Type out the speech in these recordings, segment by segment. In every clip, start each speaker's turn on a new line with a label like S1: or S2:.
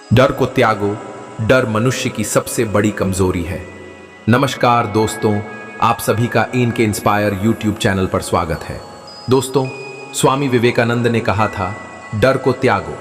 S1: डर को त्यागो। डर मनुष्य की सबसे बड़ी कमजोरी है। नमस्कार दोस्तों, आप सभी का इनके इंस्पायर यूट्यूब चैनल पर स्वागत है। दोस्तों, स्वामी विवेकानंद ने कहा था, डर को त्यागो।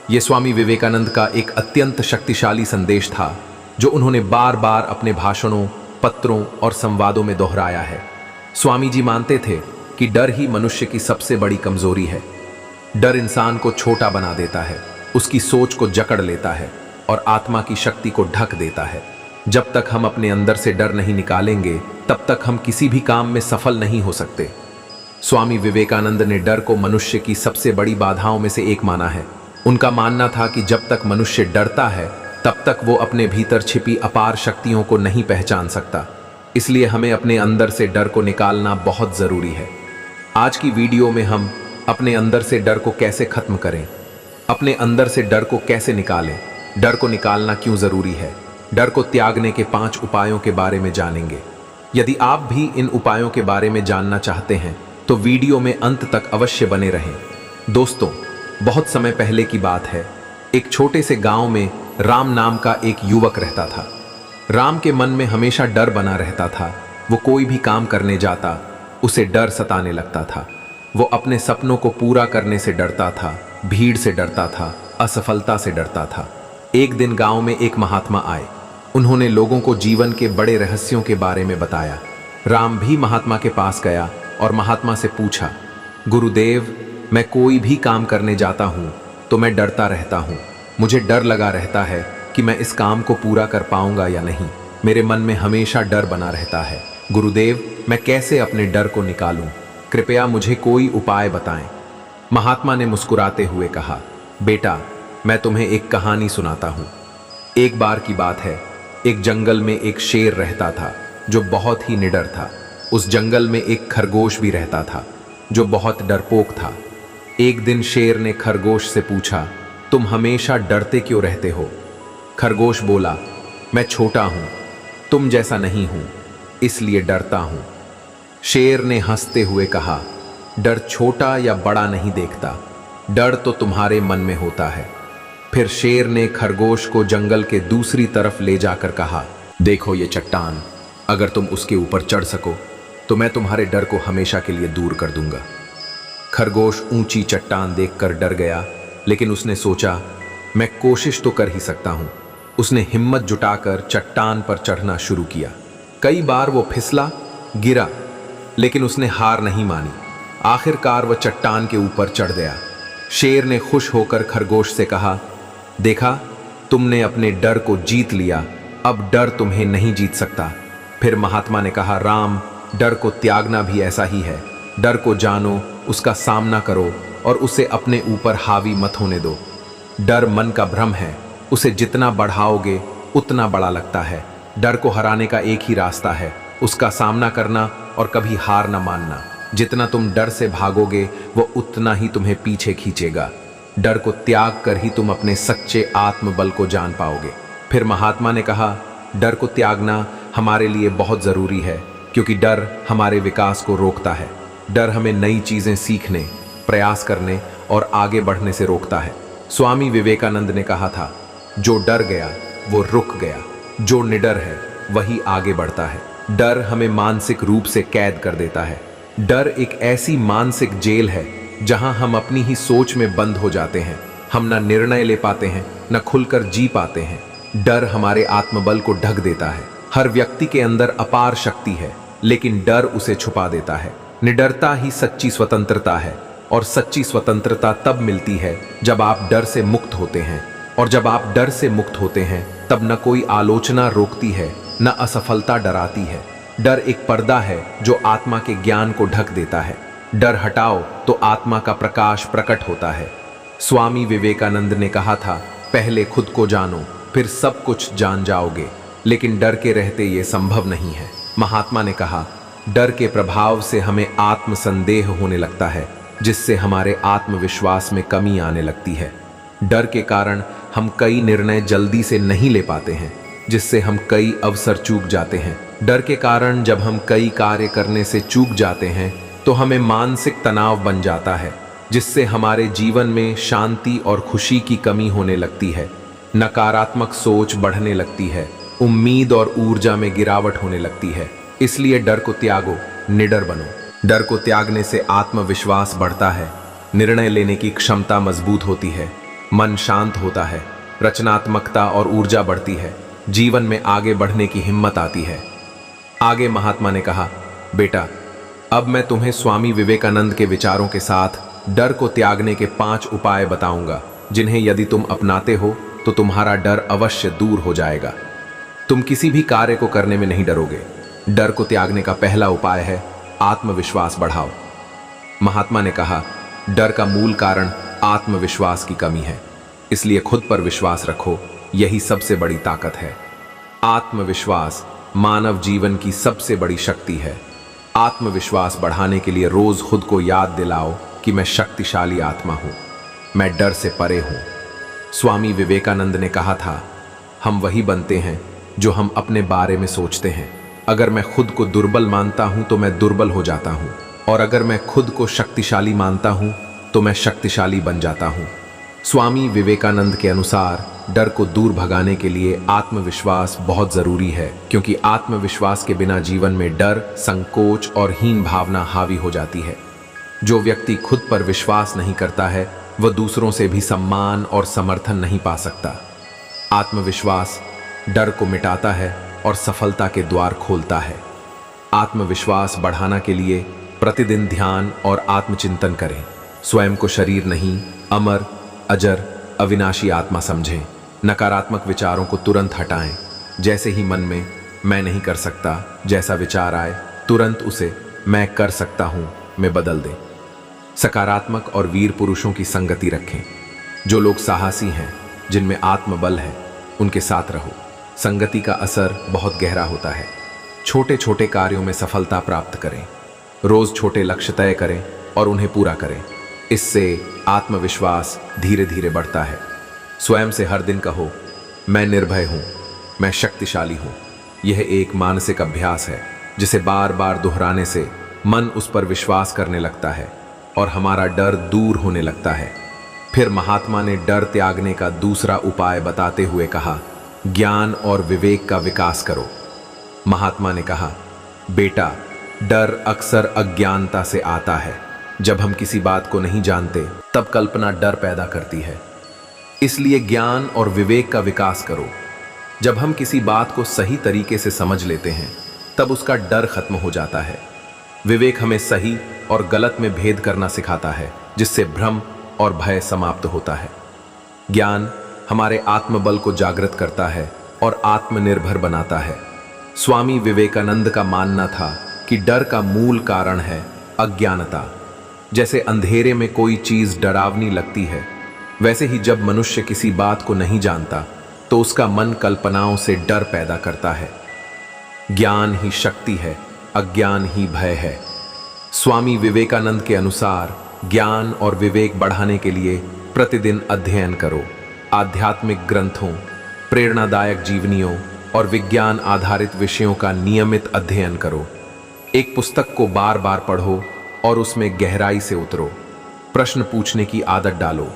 S1: ये स्वामी विवेकानंद का एक अत्यंत शक्तिशाली संदेश था जो उन्होंने बार बार अपने भाषणों, पत्रों और संवादों में दोहराया है। स्वामी जी मानते थे कि डर ही मनुष्य की सबसे बड़ी कमजोरी है। डर इंसान को छोटा बना देता है, उसकी सोच को जकड़ लेता है और आत्मा की शक्ति को ढक देता है। जब तक हम अपने अंदर से डर नहीं निकालेंगे, तब तक हम किसी भी काम में सफल नहीं हो सकते। स्वामी विवेकानंद ने डर को मनुष्य की सबसे बड़ी बाधाओं में से एक माना है। उनका मानना था कि जब तक मनुष्य डरता है, तब तक वो अपने भीतर छिपी अपार शक्तियों को नहीं पहचान सकता। इसलिए हमें अपने अंदर से डर को निकालना बहुत जरूरी है। आज की वीडियो में हम अपने अंदर से डर को कैसे खत्म करें, अपने अंदर से डर को कैसे निकालें, डर को निकालना क्यों जरूरी है, डर को त्यागने के 5 उपायों के बारे में जानेंगे। यदि आप भी इन उपायों के बारे में जानना चाहते हैं तो वीडियो में अंत तक अवश्य बने रहें। दोस्तों, बहुत समय पहले की बात है। एक छोटे से गांव में राम नाम का एक युवक रहता था। राम के मन में हमेशा डर बना रहता था। वो कोई भी काम करने जाता, उसे डर सताने लगता था। वो अपने सपनों को पूरा करने से डरता था, भीड़ से डरता था, असफलता से डरता था। एक दिन गांव में एक महात्मा आए। उन्होंने लोगों को जीवन के बड़े रहस्यों के बारे में बताया। राम भी महात्मा के पास गया और महात्मा से पूछा, गुरुदेव, मैं कोई भी काम करने जाता हूँ तो मैं डरता रहता हूँ। मुझे डर लगा रहता है कि मैं इस काम को पूरा कर पाऊंगा या नहीं। मेरे मन में हमेशा डर बना रहता है। गुरुदेव, मैं कैसे अपने डर को निकालूं? कृपया मुझे कोई उपाय बताएं। महात्मा ने मुस्कुराते हुए कहा, बेटा, मैं तुम्हें एक कहानी सुनाता हूँ। एक बार की बात है, एक जंगल में एक शेर रहता था जो बहुत ही निडर था। उस जंगल में एक खरगोश भी रहता था जो बहुत डरपोक था। एक दिन शेर ने खरगोश से पूछा, तुम हमेशा डरते क्यों रहते हो? खरगोश बोला, मैं छोटा हूं, तुम जैसा नहीं हूं, इसलिए डरता हूं। शेर ने हंसते हुए कहा, डर छोटा या बड़ा नहीं देखता, डर तो तुम्हारे मन में होता है। फिर शेर ने खरगोश को जंगल के दूसरी तरफ ले जाकर कहा, देखो ये चट्टान, अगर तुम उसके ऊपर चढ़ सको तो मैं तुम्हारे डर को हमेशा के लिए दूर कर दूंगा। खरगोश ऊंची चट्टान देखकर डर गया, लेकिन उसने सोचा, मैं कोशिश तो कर ही सकता हूं। उसने हिम्मत जुटाकर चट्टान पर चढ़ना शुरू किया। कई बार वो फिसला, गिरा, लेकिन उसने हार नहीं मानी। आखिरकार वह चट्टान के ऊपर चढ़ गया। शेर ने खुश होकर खरगोश से कहा, देखा, तुमने अपने डर को जीत लिया, अब डर तुम्हें नहीं जीत सकता। फिर महात्मा ने कहा, राम, डर को त्यागना भी ऐसा ही है। डर को जानो, उसका सामना करो और उसे अपने ऊपर हावी मत होने दो। डर मन का भ्रम है, उसे जितना बढ़ाओगे उतना बड़ा लगता है। डर को हराने का एक ही रास्ता है, उसका सामना करना और कभी हार न मानना। जितना तुम डर से भागोगे वो उतना ही तुम्हें पीछे खींचेगा। डर को त्याग कर ही तुम अपने सच्चे आत्मबल को जान पाओगे। फिर महात्मा ने कहा, डर को त्यागना हमारे लिए बहुत जरूरी है, क्योंकि डर हमारे विकास को रोकता है। डर हमें नई चीजें सीखने, प्रयास करने और आगे बढ़ने से रोकता है। स्वामी विवेकानंद ने कहा था, जो डर गया वो रुक गया, जो निडर है वही आगे बढ़ता है। डर हमें मानसिक रूप से कैद कर देता है। डर एक ऐसी मानसिक जेल है जहां हम अपनी ही सोच में बंद हो जाते हैं। हम ना निर्णय ले पाते हैं, न खुलकर जी पाते हैं। डर हमारे आत्मबल को ढक देता है। हर व्यक्ति के अंदर अपार शक्ति है, लेकिन डर उसे छुपा देता है। निडरता ही सच्ची स्वतंत्रता है, और सच्ची स्वतंत्रता तब मिलती है जब आप डर से मुक्त होते हैं। और जब आप डर से मुक्त होते हैं, तब न कोई आलोचना रोकती है, न असफलता डराती है। डर एक पर्दा है जो आत्मा के ज्ञान को ढक देता है। डर हटाओ तो आत्मा का प्रकाश प्रकट होता है। स्वामी विवेकानंद ने कहा था, पहले खुद को जानो, फिर सब कुछ जान जाओगे। लेकिन डर के रहते ये संभव नहीं है। महात्मा ने कहा, डर के प्रभाव से हमें आत्मसंदेह होने लगता है, जिससे हमारे आत्मविश्वास में कमी आने लगती है। डर के कारण हम कई निर्णय जल्दी से नहीं ले पाते हैं, जिससे हम कई अवसर चूक जाते हैं। डर के कारण जब हम कई कार्य करने से चूक जाते हैं तो हमें मानसिक तनाव बन जाता है, जिससे हमारे जीवन में शांति और खुशी की कमी होने लगती है। नकारात्मक सोच बढ़ने लगती है, उम्मीद और ऊर्जा में गिरावट होने लगती है। इसलिए डर को त्यागो, निडर बनो। डर को त्यागने से आत्मविश्वास बढ़ता है, निर्णय लेने की क्षमता मजबूत होती है, मन शांत होता है, रचनात्मकता और ऊर्जा बढ़ती है, जीवन में आगे बढ़ने की हिम्मत आती है। आगे महात्मा ने कहा, बेटा, अब मैं तुम्हें स्वामी विवेकानंद के विचारों के साथ डर को त्यागने के 5 उपाय बताऊंगा, जिन्हें यदि तुम अपनाते हो तो तुम्हारा डर अवश्य दूर हो जाएगा। तुम किसी भी कार्य को करने में नहीं डरोगे। डर को त्यागने का पहला उपाय है आत्मविश्वास बढ़ाओ। महात्मा ने कहा, डर का मूल कारण आत्मविश्वास की कमी है, इसलिए खुद पर विश्वास रखो, यही सबसे बड़ी ताकत है। आत्मविश्वास मानव जीवन की सबसे बड़ी शक्ति है। आत्मविश्वास बढ़ाने के लिए रोज खुद को याद दिलाओ कि मैं शक्तिशाली आत्मा हूं, मैं डर से परे हूं। स्वामी विवेकानंद ने कहा था, हम वही बनते हैं जो हम अपने बारे में सोचते हैं। अगर मैं खुद को दुर्बल मानता हूं तो मैं दुर्बल हो जाता हूं, और अगर मैं खुद को शक्तिशाली मानता हूं तो मैं शक्तिशाली बन जाता हूं। स्वामी विवेकानंद के अनुसार डर को दूर भगाने के लिए आत्मविश्वास बहुत जरूरी है, क्योंकि आत्मविश्वास के बिना जीवन में डर, संकोच और हीन भावना हावी हो जाती है। जो व्यक्ति खुद पर विश्वास नहीं करता है वह दूसरों से भी सम्मान और समर्थन नहीं पा सकता। आत्मविश्वास डर को मिटाता है और सफलता के द्वार खोलता है। आत्मविश्वास बढ़ाना के लिए प्रतिदिन ध्यान और आत्मचिंतन करें। स्वयं को शरीर नहीं, अमर, अजर, अविनाशी आत्मा समझें। नकारात्मक विचारों को तुरंत हटाएं। जैसे ही मन में मैं नहीं कर सकता जैसा विचार आए, तुरंत उसे मैं कर सकता हूं में बदल दें। सकारात्मक और वीर पुरुषों की संगति रखें। जो लोग साहसी हैं, जिनमें आत्मबल है, उनके साथ रहो। संगति का असर बहुत गहरा होता है। छोटे छोटे कार्यों में सफलता प्राप्त करें। रोज छोटे लक्ष्य तय करें और उन्हें पूरा करें। इससे आत्मविश्वास धीरे धीरे बढ़ता है। स्वयं से हर दिन कहो, मैं निर्भय हूं, मैं शक्तिशाली हूं। यह एक मानसिक अभ्यास है जिसे बार बार दोहराने से मन उस पर विश्वास करने लगता है और हमारा डर दूर होने लगता है। फिर महात्मा ने डर त्यागने का दूसरा उपाय बताते हुए कहा, ज्ञान और विवेक का विकास करो। महात्मा ने कहा, बेटा, डर अक्सर अज्ञानता से आता है। जब हम किसी बात को नहीं जानते तब कल्पना डर पैदा करती है। इसलिए ज्ञान और विवेक का विकास करो। जब हम किसी बात को सही तरीके से समझ लेते हैं तब उसका डर खत्म हो जाता है। विवेक हमें सही और गलत में भेद करना सिखाता है, जिससे भ्रम और भय समाप्त होता है। ज्ञान हमारे आत्मबल को जागृत करता है और आत्मनिर्भर बनाता है। स्वामी विवेकानंद का मानना था कि डर का मूल कारण है अज्ञानता। जैसे अंधेरे में कोई चीज डरावनी लगती है, वैसे ही जब मनुष्य किसी बात को नहीं जानता तो उसका मन कल्पनाओं से डर पैदा करता है। ज्ञान ही शक्ति है, अज्ञान ही भय है। स्वामी विवेकानंद के अनुसार ज्ञान और विवेक बढ़ाने के लिए प्रतिदिन अध्ययन करो। आध्यात्मिक ग्रंथों, प्रेरणादायक जीवनियों और विज्ञान आधारित विषयों का नियमित अध्ययन करो। एक पुस्तक को बार बार पढ़ो और उसमें गहराई से उतरो। प्रश्न पूछने की आदत डालो।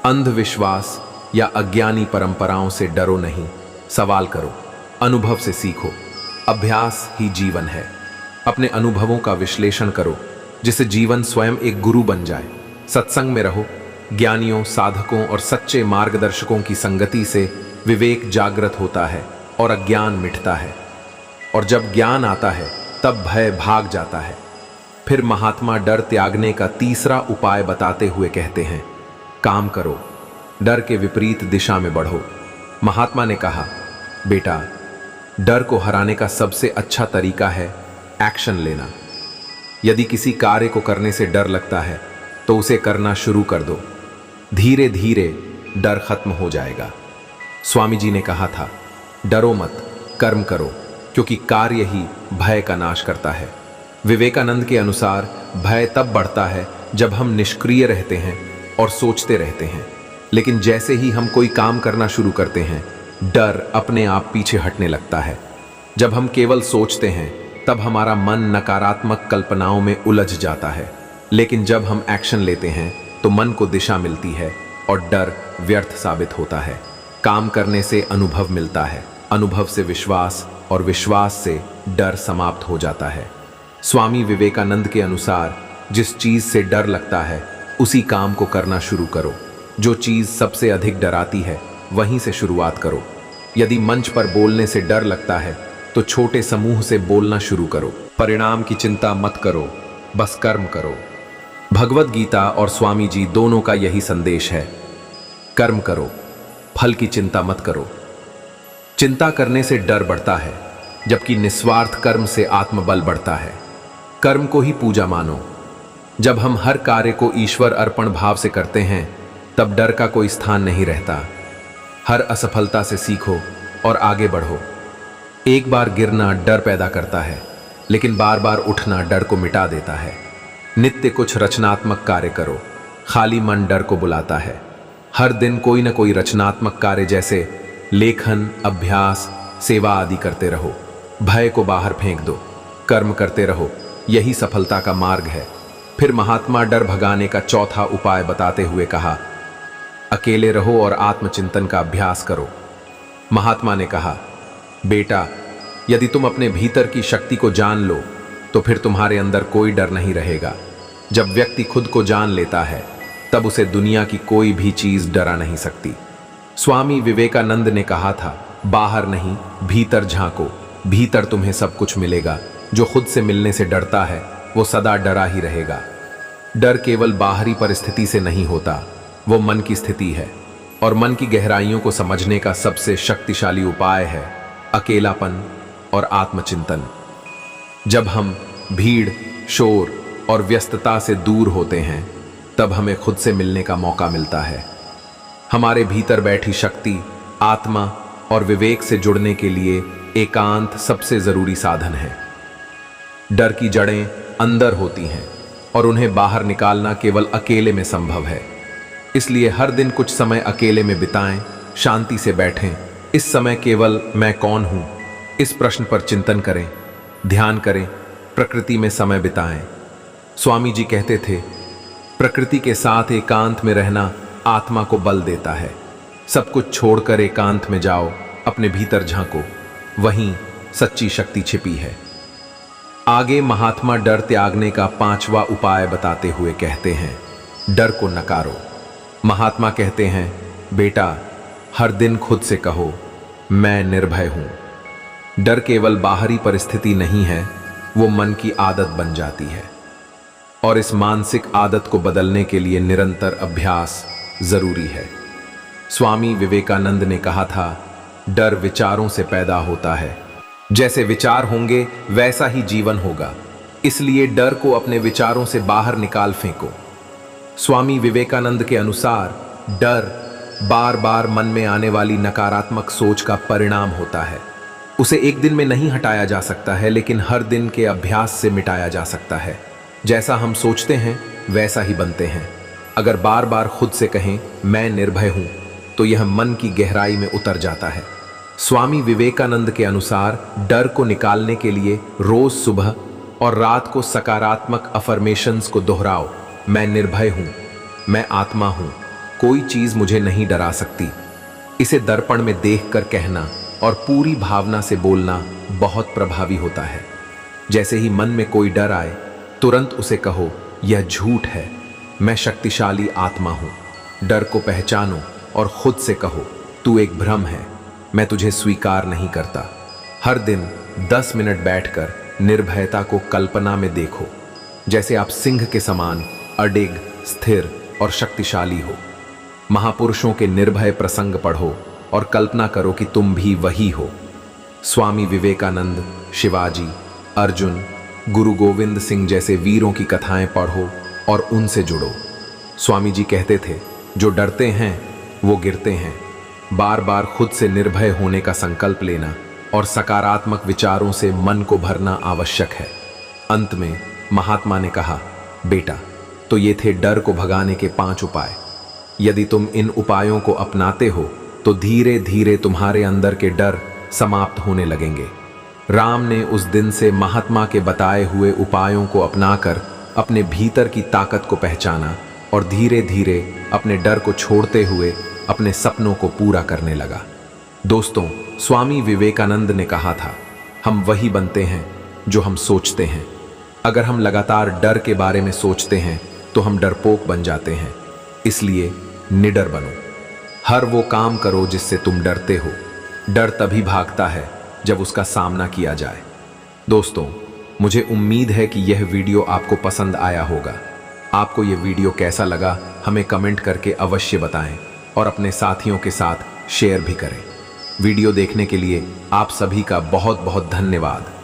S1: अंधविश्वास या अज्ञानी परंपराओं से डरो नहीं, सवाल करो, अनुभव से सीखो। अभ्यास ही जीवन है। अपने अनुभवों का विश्लेषण करो, जिससे जीवन स्वयं एक गुरु बन जाए। सत्संग में रहो। ज्ञानियों, साधकों और सच्चे मार्गदर्शकों की संगति से विवेक जागृत होता है और अज्ञान मिटता है। और जब ज्ञान आता है तब भय भाग जाता है। फिर महात्मा डर त्यागने का तीसरा उपाय बताते हुए कहते हैं, काम करो, डर के विपरीत दिशा में बढ़ो। महात्मा ने कहा, बेटा, डर को हराने का सबसे अच्छा तरीका है एक्शन लेना। यदि किसी कार्य को करने से डर लगता है तो उसे करना शुरू कर दो। धीरे धीरे डर खत्म हो जाएगा। स्वामी जी ने कहा था, डरो मत, कर्म करो, क्योंकि कार्य ही भय का नाश करता है। विवेकानंद के अनुसार भय तब बढ़ता है जब हम निष्क्रिय रहते हैं और सोचते रहते हैं। लेकिन जैसे ही हम कोई काम करना शुरू करते हैं, डर अपने आप पीछे हटने लगता है। जब हम केवल सोचते हैं तब हमारा मन नकारात्मक कल्पनाओं में उलझ जाता है। लेकिन जब हम एक्शन लेते हैं तो मन को दिशा मिलती है और डर व्यर्थ साबित होता है। काम करने से अनुभव मिलता है, अनुभव से विश्वास और विश्वास से डर समाप्त हो जाता है। स्वामी विवेकानंद के अनुसार जिस चीज से डर लगता है उसी काम को करना शुरू करो। जो चीज सबसे अधिक डराती है वहीं से शुरुआत करो। यदि मंच पर बोलने से डर लगता है तो छोटे समूह से बोलना शुरू करो। परिणाम की चिंता मत करो, बस कर्म करो। भगवत गीता और स्वामी जी दोनों का यही संदेश है, कर्म करो, फल की चिंता मत करो। चिंता करने से डर बढ़ता है, जबकि निस्वार्थ कर्म से आत्मबल बढ़ता है। कर्म को ही पूजा मानो। जब हम हर कार्य को ईश्वर अर्पण भाव से करते हैं तब डर का कोई स्थान नहीं रहता। हर असफलता से सीखो और आगे बढ़ो। एक बार गिरना डर पैदा करता है, लेकिन बार बार उठना डर को मिटा देता है। नित्य कुछ रचनात्मक कार्य करो, खाली मन डर को बुलाता है। हर दिन कोई न कोई रचनात्मक कार्य जैसे लेखन, अभ्यास, सेवा आदि करते रहो। भय को बाहर फेंक दो, कर्म करते रहो, यही सफलता का मार्ग है। फिर महात्मा डर भगाने का चौथा उपाय बताते हुए कहा, अकेले रहो और आत्मचिंतन का अभ्यास करो। महात्मा ने कहा, बेटा, यदि तुम अपने भीतर की शक्ति को जान लो तो फिर तुम्हारे अंदर कोई डर नहीं रहेगा। जब व्यक्ति खुद को जान लेता है तब उसे दुनिया की कोई भी चीज डरा नहीं सकती। स्वामी विवेकानंद ने कहा था, बाहर नहीं भीतर झांको, भीतर तुम्हें सब कुछ मिलेगा। जो खुद से मिलने से डरता है वो सदा डरा ही रहेगा। डर केवल बाहरी परिस्थिति से नहीं होता, वो मन की स्थिति है, और मन की गहराइयों को समझने का सबसे शक्तिशाली उपाय है अकेलापन और आत्मचिंतन। जब हम भीड़, शोर और व्यस्तता से दूर होते हैं तब हमें खुद से मिलने का मौका मिलता है। हमारे भीतर बैठी शक्ति, आत्मा और विवेक से जुड़ने के लिए एकांत सबसे जरूरी साधन है। डर की जड़ें अंदर होती हैं और उन्हें बाहर निकालना केवल अकेले में संभव है। इसलिए हर दिन कुछ समय अकेले में बिताएं, शांति से बैठें। इस समय केवल मैं कौन हूं, इस प्रश्न पर चिंतन करें, ध्यान करें, प्रकृति में समय बिताएं। स्वामी जी कहते थे, प्रकृति के साथ एकांत में रहना आत्मा को बल देता है। सब कुछ छोड़कर एकांत में जाओ, अपने भीतर झांको, वहीं सच्ची शक्ति छिपी है। आगे महात्मा डर त्यागने का 5वां उपाय बताते हुए कहते हैं, डर को नकारो। महात्मा कहते हैं, बेटा, हर दिन खुद से कहो, मैं निर्भय हूं। डर केवल बाहरी परिस्थिति नहीं है, वो मन की आदत बन जाती है, और इस मानसिक आदत को बदलने के लिए निरंतर अभ्यास जरूरी है। स्वामी विवेकानंद ने कहा था, डर विचारों से पैदा होता है, जैसे विचार होंगे वैसा ही जीवन होगा। इसलिए डर को अपने विचारों से बाहर निकाल फेंको। स्वामी विवेकानंद के अनुसार डर बार बार मन में आने वाली नकारात्मक सोच का परिणाम होता है। उसे एक दिन में नहीं हटाया जा सकता है, लेकिन हर दिन के अभ्यास से मिटाया जा सकता है। जैसा हम सोचते हैं वैसा ही बनते हैं। अगर बार बार खुद से कहें, मैं निर्भय हूं, तो यह मन की गहराई में उतर जाता है। स्वामी विवेकानंद के अनुसार डर को निकालने के लिए रोज सुबह और रात को सकारात्मक अफर्मेशंस को दोहराओ। मैं निर्भय हूं, मैं आत्मा हूं, कोई चीज मुझे नहीं डरा सकती। इसे दर्पण में देखकर कहना और पूरी भावना से बोलना बहुत प्रभावी होता है। जैसे ही मन में कोई डर आए, तुरंत उसे कहो, यह झूठ है, मैं शक्तिशाली आत्मा हूं। डर को पहचानो और खुद से कहो, तू एक भ्रम है, मैं तुझे स्वीकार नहीं करता। हर दिन 10 मिनट बैठकर निर्भयता को कल्पना में देखो, जैसे आप सिंह के समान अडिग, स्थिर और शक्तिशाली हो। महापुरुषों के निर्भय प्रसंग पढ़ो और कल्पना करो कि तुम भी वही हो। स्वामी विवेकानंद, शिवाजी, अर्जुन, गुरु गोविंद सिंह जैसे वीरों की कथाएं पढ़ो और उनसे जुड़ो। स्वामी जी कहते थे, जो डरते हैं वो गिरते हैं। बार बार खुद से निर्भय होने का संकल्प लेना और सकारात्मक विचारों से मन को भरना आवश्यक है। अंत में महात्मा ने कहा, बेटा, तो ये थे डर को भगाने के 5 उपाय। यदि तुम इन उपायों को अपनाते हो तो धीरे धीरे तुम्हारे अंदर के डर समाप्त होने लगेंगे। राम ने उस दिन से महात्मा के बताए हुए उपायों को अपनाकर अपने भीतर की ताकत को पहचाना और धीरे धीरे अपने डर को छोड़ते हुए अपने सपनों को पूरा करने लगा। दोस्तों, स्वामी विवेकानंद ने कहा था, हम वही बनते हैं जो हम सोचते हैं। अगर हम लगातार डर के बारे में सोचते हैं तो हम डरपोक बन जाते हैं। इसलिए निडर बनो। हर वो काम करो जिससे तुम डरते हो। डर तभी भागता है जब उसका सामना किया जाए। दोस्तों, मुझे उम्मीद है कि यह वीडियो आपको पसंद आया होगा। आपको यह वीडियो कैसा लगा हमें कमेंट करके अवश्य बताएं और अपने साथियों के साथ शेयर भी करें। वीडियो देखने के लिए आप सभी का बहुत बहुत धन्यवाद।